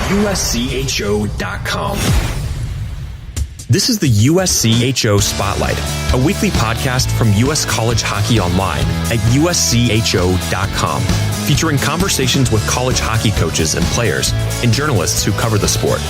USCHO.com. This is the USCHO Spotlight, a weekly podcast from U.S. College Hockey Online at USCHO.com, featuring conversations with college hockey coaches and players and journalists who cover the sport.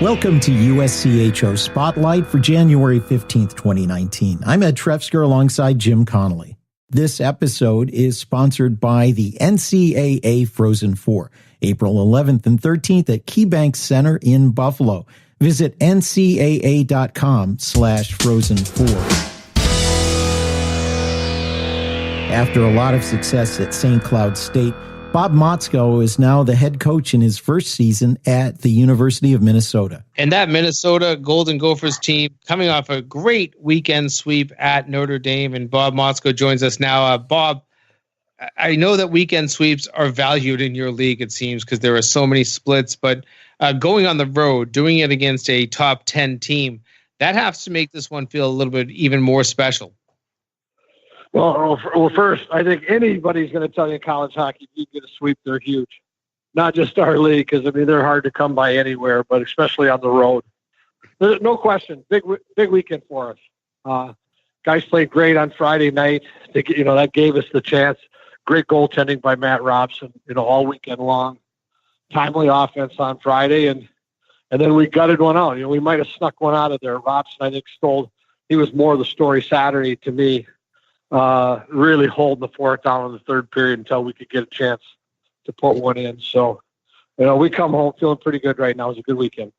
Welcome to USCHO Spotlight for January 15th, 2019. I'm Ed Trefzger alongside Jim Connelly. This episode is sponsored by the NCAA Frozen Four, April 11th and 13th at KeyBank Center in Buffalo. Visit ncaa.com/Frozen4. After a lot of success at St. Cloud State, Bob Motzko is now the head coach in his first season at the University of Minnesota. And that Minnesota Golden Gophers team coming off a great weekend sweep at Notre Dame. And Bob Motzko joins us now. Bob, I know that weekend sweeps are valued in your league, it seems, because there are so many splits. But going on the road, doing it against a top 10 team, that has to make this one feel a little bit even more special. Well, first, I think anybody's going to tell you in college hockey, if you get a sweep, they're huge. Not just our league, because, I mean, they're hard to come by anywhere, but especially on the road. There's no question, big weekend for us. Guys played great on Friday night. That gave us the chance. Great goaltending by Matt Robson, all weekend long. Timely offense on Friday, and then we gutted one out. We might have snuck one out of there. Robson, I think, he was more the story Saturday to me. Really holding the fourth down in the third period until we could get a chance to put one in. So, we come home feeling pretty good right now. It was a good weekend.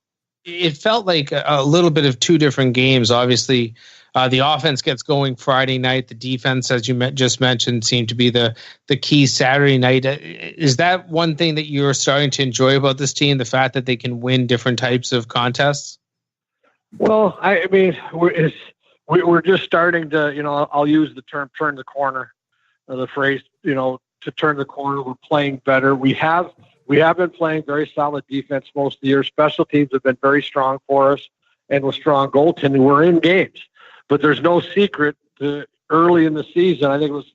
It felt like a little bit of two different games. Obviously, the offense gets going Friday night. The defense, as you just mentioned, seemed to be the key Saturday night. Is that one thing that you're starting to enjoy about this team, the fact that they can win different types of contests? Well, I mean, we're just starting to, I'll use the term turn the corner, the phrase, to turn the corner. We're playing better. We have been playing very solid defense most of the year. Special teams have been very strong for us, and with strong goaltending, we're in games. But there's no secret early in the season, I think it was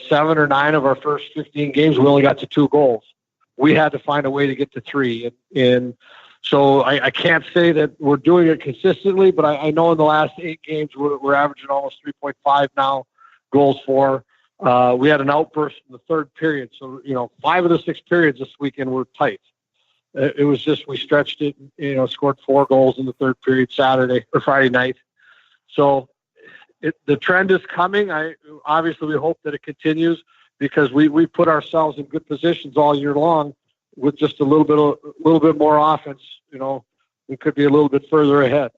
7 or 9 of our first 15 games, we only got to 2 goals. We had to find a way to get to 3. And so I can't say that we're doing it consistently, but I know in the last 8 games we're averaging almost 3.5 now, goals for. We had an outburst in the third period. So, 5 of the 6 periods this weekend were tight. It was just we stretched it, scored 4 goals in the third period Friday night. So the trend is coming. Obviously we hope that it continues because we put ourselves in good positions all year long. With just a little bit more offense, we could be a little bit further ahead.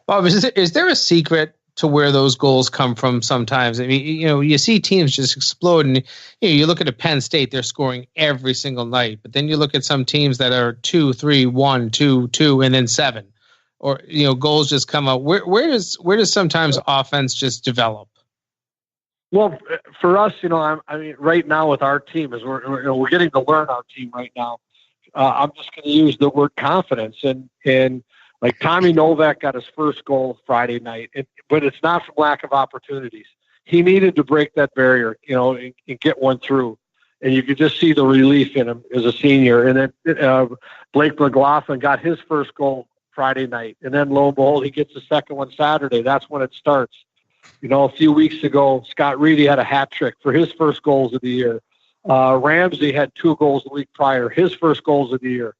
Bob, is there a secret to where those goals come from sometimes? I mean, you see teams just explode, and you look at a Penn State, they're scoring every single night. But then you look at some teams that are 2, 3, 1, 2, 2, and then 7, or goals just come out. Where does sometimes offense just develop? Well, for us, right now with our team, as we're getting to learn our team right now. I'm just going to use the word confidence, and like Tommy Novak got his first goal Friday night, but it's not from lack of opportunities. He needed to break that barrier, and get one through, and you could just see the relief in him as a senior. And then Blake McLaughlin got his first goal Friday night, and then lo and behold, he gets the second one Saturday. That's when it starts. A few weeks ago, Scott Reedy had a hat trick for his first goals of the year. Ramsey had 2 goals the week prior, his first goals of the year.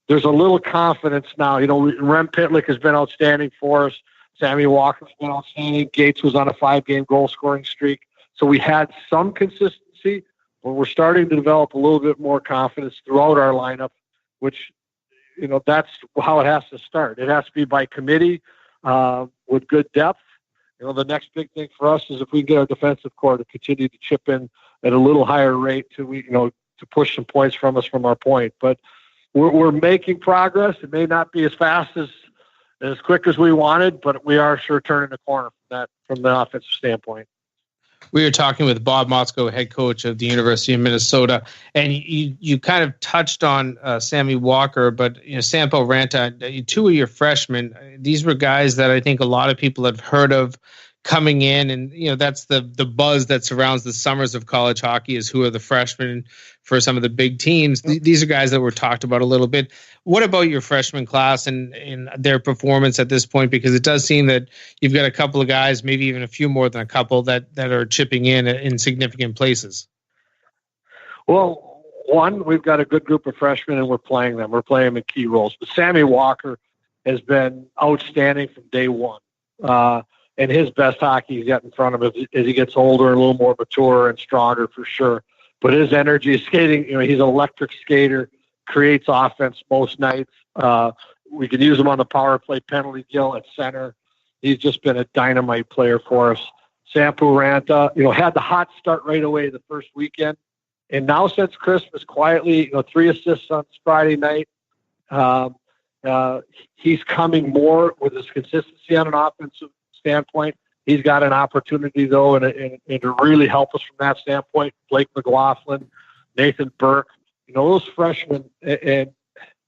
There's a little confidence now. Rem Pitlick has been outstanding for us. Sammy Walker's been outstanding. Gates was on a 5-game goal-scoring streak. So we had some consistency, but we're starting to develop a little bit more confidence throughout our lineup, which, that's how it has to start. It has to be by committee with good depth. The next big thing for us is if we can get our defensive core to continue to chip in at a little higher rate to push some points from us from our point. But we're making progress. It may not be as fast as quick as we wanted, but we are sure turning the corner from the offensive standpoint. We were talking with Bob Motzko, head coach of the University of Minnesota, and you kind of touched on Sammy Walker, but Sampo Ranta, 2 of your freshmen, these were guys that I think a lot of people have heard of coming in, and that's the buzz that surrounds the summers of college hockey, is who are the freshmen for some of the big teams. These are guys that were talked about a little bit. What about your freshman class and their performance at this point? Because it does seem that you've got a couple of guys, maybe even a few more than a couple, that are chipping in significant places. Well, one, we've got a good group of freshmen, and we're playing them. We're playing them in key roles. But Sammy Walker has been outstanding from day one. And his best hockey he's got in front of him as he gets older and a little more mature and stronger, for sure. But his energy, his skating, he's an electric skater, creates offense most nights. We can use him on the power play penalty kill at center. He's just been a dynamite player for us. Sampu Ranta, had the hot start right away the first weekend. And now since Christmas, quietly, 3 assists on Friday night. He's coming more with his consistency on an offensive standpoint. He's got an opportunity, though, and to really help us from that standpoint. Blake McLaughlin, Nathan Burke, those freshmen and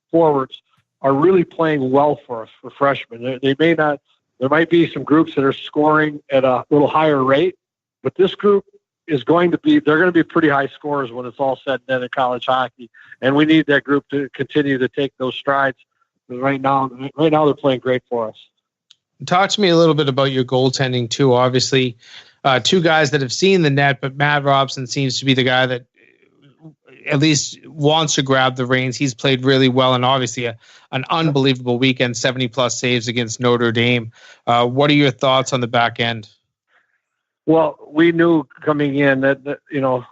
forwards are really playing well for us for freshmen. They may not. There might be some groups that are scoring at a little higher rate, but this group is going to be. They're going to be pretty high scorers when it's all said and done in college hockey, and we need that group to continue to take those strides. Right now they're playing great for us. Talk to me a little bit about your goaltending too. Obviously, two guys that have seen the net, but Matt Robson seems to be the guy that at least wants to grab the reins. He's played really well, and obviously an unbelievable weekend, 70-plus saves against Notre Dame. What are your thoughts on the back end? Well, we knew coming in that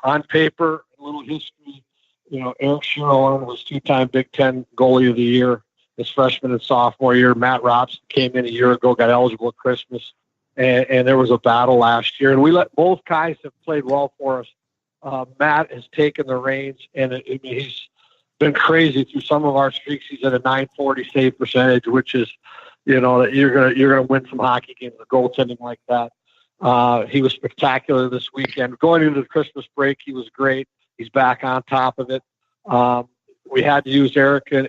on paper, a little history, Eric Sherrill was 2-time Big Ten goalie of the year. His freshman and sophomore year. Matt Robson came in a year ago, got eligible at Christmas, and there was a battle last year. And we let both guys have played well for us. Matt has taken the reins, and he's been crazy through some of our streaks. He's at a .940 save percentage, which is, that you're gonna win some hockey games with goaltending like that. He was spectacular this weekend. Going into the Christmas break, he was great. He's back on top of it. We had to use Eric he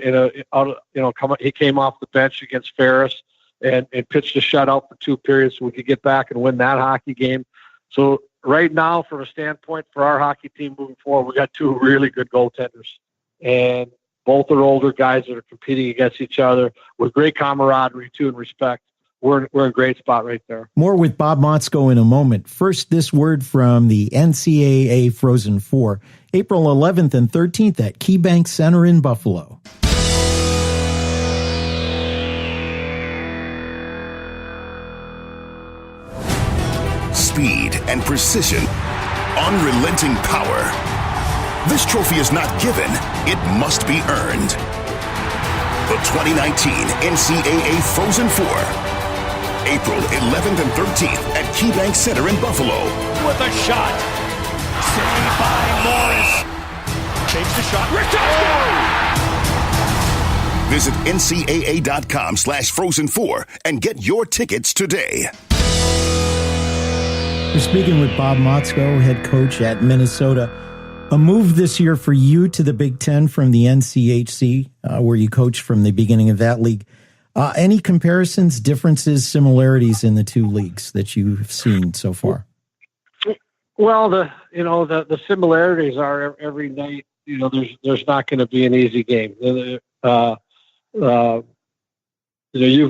came off the bench against Ferris and pitched a shutout for 2 periods so we could get back and win that hockey game. So right now, from a standpoint for our hockey team moving forward, we got 2 really good goaltenders, and both are older guys that are competing against each other with great camaraderie too and respect. We're in a great spot right there. More with Bob Motzko in a moment. First, this word from the NCAA Frozen Four, April 11th and 13th at KeyBank Center in Buffalo. Speed and precision, unrelenting power. This trophy is not given, it must be earned. The 2019 NCAA Frozen Four. April 11th and 13th at KeyBank Center in Buffalo. With a shot. Saved by Morris. Takes the shot. Visit ncaa.com/Frozen4 and get your tickets today. We're speaking with Bob Motzko, head coach at Minnesota. A move this year for you to the Big Ten from the NCHC, where you coached from the beginning of that league. Any comparisons, differences, similarities in the 2 leagues that you've seen so far? Well, the similarities are every night. There's not going to be an easy game. You've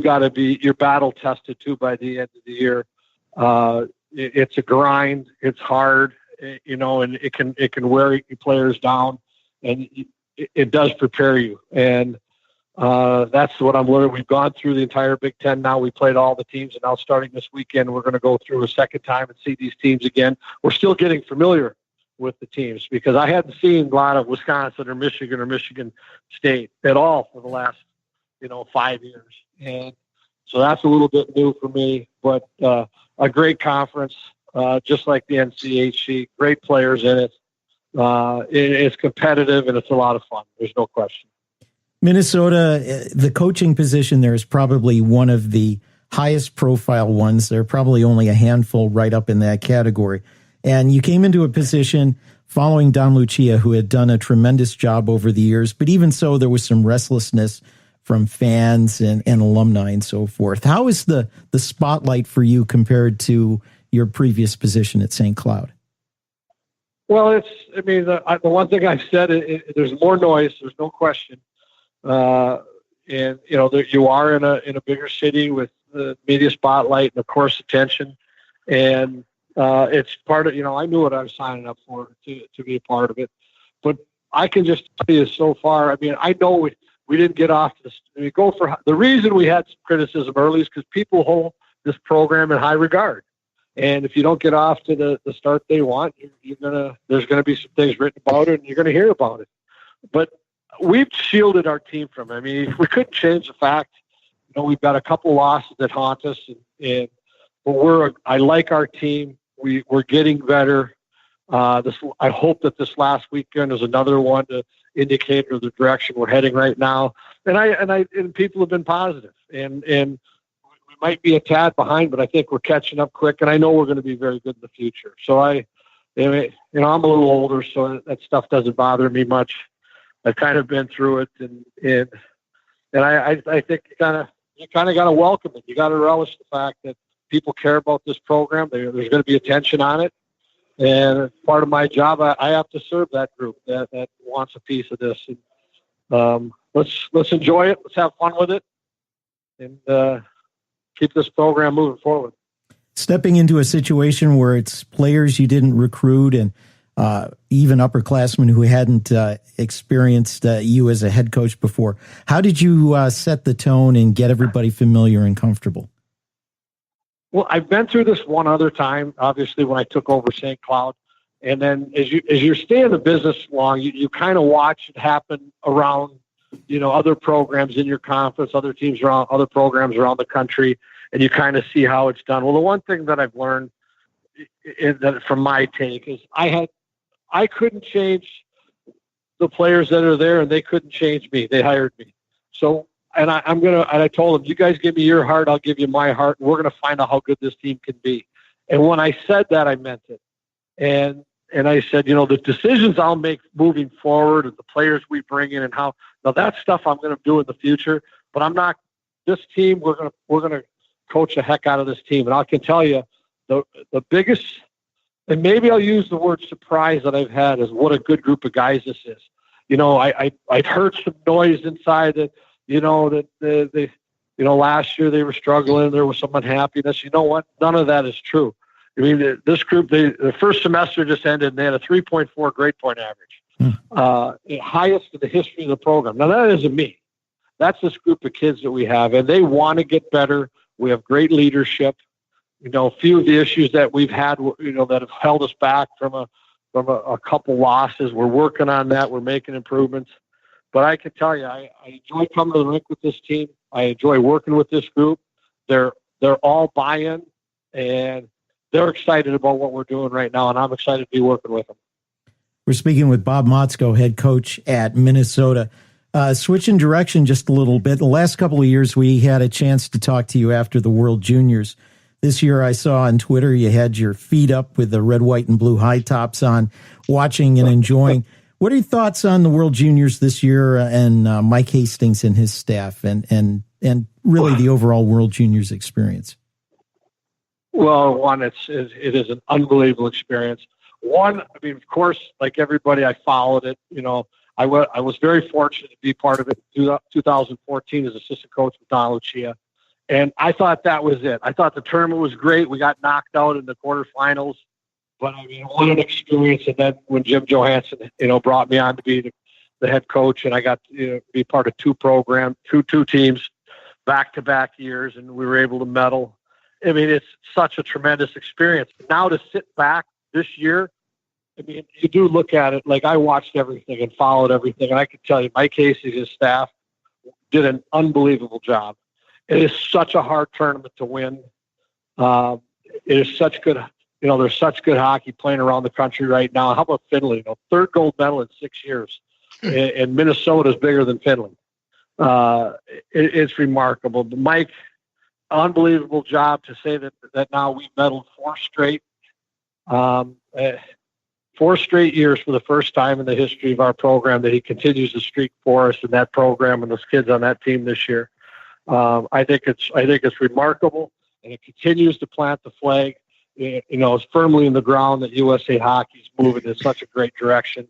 got to you're battle tested too by the end of the year. It's a grind. It's hard, and it can wear players down, and it does prepare you. And that's what I'm learning. We've gone through the entire Big Ten now. We played all the teams, and now starting this weekend, we're going to go through a second time and see these teams again. We're still getting familiar with the teams because I hadn't seen a lot of Wisconsin or Michigan State at all for the last, 5 years. And so that's a little bit new for me, but a great conference, just like the NCHC, great players in it. It's competitive and it's a lot of fun. There's no question. Minnesota, the coaching position there is probably one of the highest profile ones. There are probably only a handful right up in that category. And you came into a position following Don Lucia, who had done a tremendous job over the years. But even so, there was some restlessness from fans and alumni and so forth. How is the spotlight for you compared to your previous position at St. Cloud? Well, the one thing I've said, there's more noise. There's no question. And you are in a bigger city with the media spotlight and of course attention. And it's part of, I knew what I was signing up for to be a part of it. But I can just tell you so far, I know we didn't get off to this. The reason we had some criticism early is because people hold this program in high regard. And if you don't get off to the start they want, there's gonna be some things written about it, and you're gonna hear about it. But we've shielded our team from it. We couldn't change the fact. We've got a couple losses that haunt us, but I like our team. We're getting better. I hope that this last weekend is another one to indicate the direction we're heading right now. And people have been positive, and we might be a tad behind, but I think we're catching up quick, and I know we're going to be very good in the future. So I'm a little older, so that stuff doesn't bother me much. I've kind of been through it, and I think you kind of got to welcome it. You got to relish the fact that people care about this program. There's going to be attention on it. And part of my job, I have to serve that group that wants a piece of this. And let's enjoy it. Let's have fun with it, and keep this program moving forward. Stepping into a situation where it's players you didn't recruit and even upperclassmen who hadn't experienced you as a head coach before. How did you set the tone and get everybody familiar and comfortable? Well, I've been through this one other time, obviously, when I took over St. Cloud. And then as you stay in the business long, you kind of watch it happen around, other programs in your conference, other teams around, other programs around the country, and you kind of see how it's done. Well, the one thing that I've learned from my take is I couldn't change the players that are there, and they couldn't change me. They hired me. So, and I told them, you guys give me your heart, I'll give you my heart, and we're going to find out how good this team can be. And when I said that, I meant it. And I said, the decisions I'll make moving forward and the players we bring in and how, now that stuff I'm going to do in the future, but I'm not, this team, we're going to coach the heck out of this team. And I can tell you the biggest, and maybe I'll use the word surprise that I've had, is what a good group of guys this is. I'd heard some noise inside that, last year they were struggling. There was some unhappiness. You know what? None of that is true. This group, the first semester just ended, and they had a 3.4 grade point average, highest in the history of the program. Now, that isn't me. That's this group of kids that we have, and they want to get better. We have great leadership. A few of the issues that we've had, that have held us back from a couple losses, we're working on that. We're making improvements. But I can tell you, I enjoy coming to the rink with this team. I enjoy working with this group. They're all buy-in, and they're excited about what we're doing right now, and I'm excited to be working with them. We're speaking with Bob Motzko, head coach at Minnesota. Switching direction just a little bit. The last couple of years, we had a chance to talk to you after the World Juniors. This year, I saw on Twitter you had your feet up with the red, white, and blue high tops on, watching and enjoying. What are your thoughts on the World Juniors this year and Mike Hastings and his staff and really the overall World Juniors experience? Well, one, it is an unbelievable experience. One, of course, like everybody, I followed it. I was very fortunate to be part of it in 2014 as assistant coach with Don Lucia. And I thought that was it. I thought the tournament was great. We got knocked out in the quarterfinals. But, what an experience. And then when Jim Johansson, brought me on to be the head coach, and I got to be part of two teams back-to-back years, and we were able to medal. It's such a tremendous experience. Now to sit back this year, you do look at it, like I watched everything and followed everything, and I can tell you, Mike Casey and his staff did an unbelievable job. It is such a hard tournament to win. It is such good, there's such good hockey playing around the country right now. How about Finland? Third gold medal in 6 years, and Minnesota is bigger than Finland. It's remarkable. But Mike, unbelievable job to say that now we've medaled 4 straight. 4 straight years for the first time in the history of our program that he continues to streak for us in that program and those kids on that team this year. I think it's remarkable, and it continues to plant the flag, it's firmly in the ground that USA Hockey's moving in such a great direction.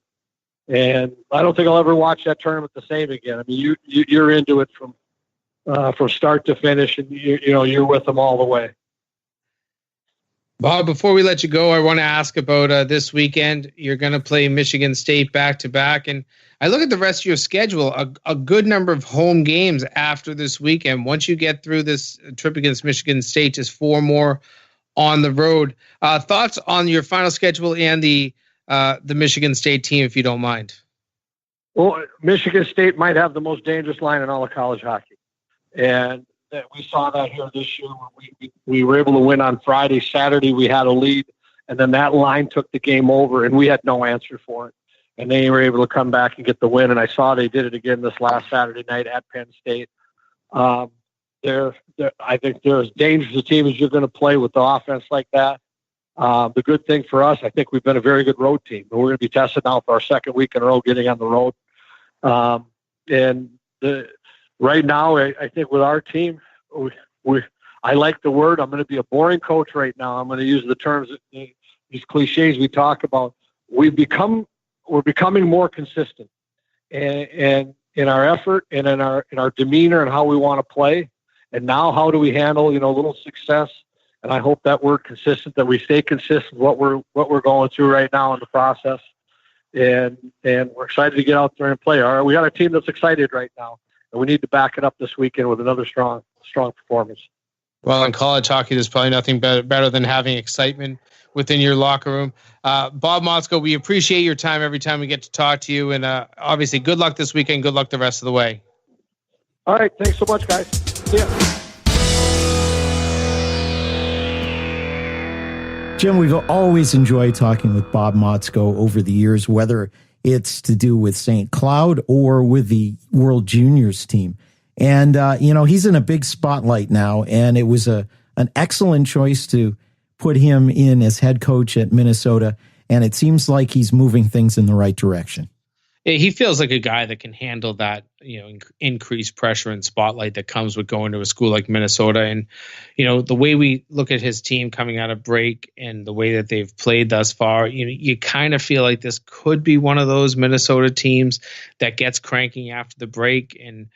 And I don't think I'll ever watch that tournament the same again. I mean, you're into it from start to finish, and you're with them all the way. Bob, before we let you go, I want to ask about this weekend. You're going to play Michigan State back-to-back, and I look at the rest of your schedule, a good number of home games after this weekend. Once you get through this trip against Michigan State, just 4 more on the road. Thoughts on your final schedule and the Michigan State team, if you don't mind? Well, Michigan State might have the most dangerous line in all of college hockey, and we saw that here this year when we were able to win on Friday. Saturday we had a lead, and then that line took the game over, and we had no answer for it. And they were able to come back and get the win, and I saw they did it again this last Saturday night at Penn State. I think they're as dangerous a team as you're going to play with the offense like that. The good thing for us, I think we've been a very good road team, and we're going to be tested now for our second week in a row getting on the road. Right now, I think with our team, I like the word. I'm going to be a boring coach right now. I'm going to use the terms, these cliches we talk about. We're becoming more consistent, and in our effort and in our demeanor and how we want to play. And now, how do we handle little success? And I hope that we're consistent, that we stay consistent with what we're going through right now in the process. And we're excited to get out there and play. All right, we got a team that's excited right now, and we need to back it up this weekend with another strong performance. Well, in college hockey, there's probably nothing better than having excitement within your locker room. Bob Motzko, we appreciate your time every time we get to talk to you, and obviously, good luck this weekend. Good luck the rest of the way. All right, thanks so much, guys. See ya. Jim, we've always enjoyed talking with Bob Motzko over the years, whether it's to do with St. Cloud or with the World Juniors team. And, he's in a big spotlight now, and it was an excellent choice to put him in as head coach at Minnesota, and it seems like he's moving things in the right direction. Yeah, he feels like a guy that can handle that, increased pressure and spotlight that comes with going to a school like Minnesota. And, the way we look at his team coming out of break and the way that they've played thus far, you kind of feel like this could be one of those Minnesota teams that gets cranking after the break. And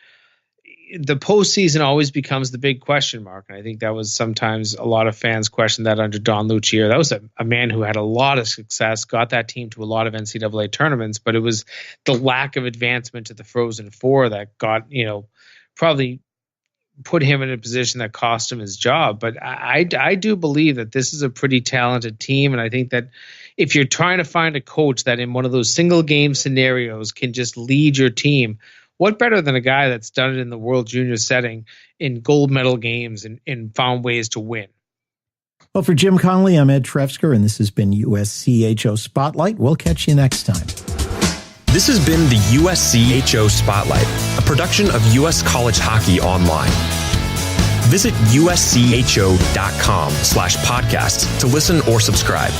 the postseason always becomes the big question mark. And I think that was sometimes a lot of fans questioned that under Don Lucier. That was a man who had a lot of success, got that team to a lot of NCAA tournaments, but it was the lack of advancement to the Frozen Four that got, probably put him in a position that cost him his job. But I do believe that this is a pretty talented team. And I think that if you're trying to find a coach that in one of those single game scenarios can just lead your team, what better than a guy that's done it in the World Junior setting in gold medal games and found ways to win? Well, for Jim Connelly, I'm Ed Trefzger, and this has been USCHO Spotlight. We'll catch you next time. This has been the USCHO Spotlight, a production of U.S. College Hockey Online. Visit uscho.com/podcasts to listen or subscribe.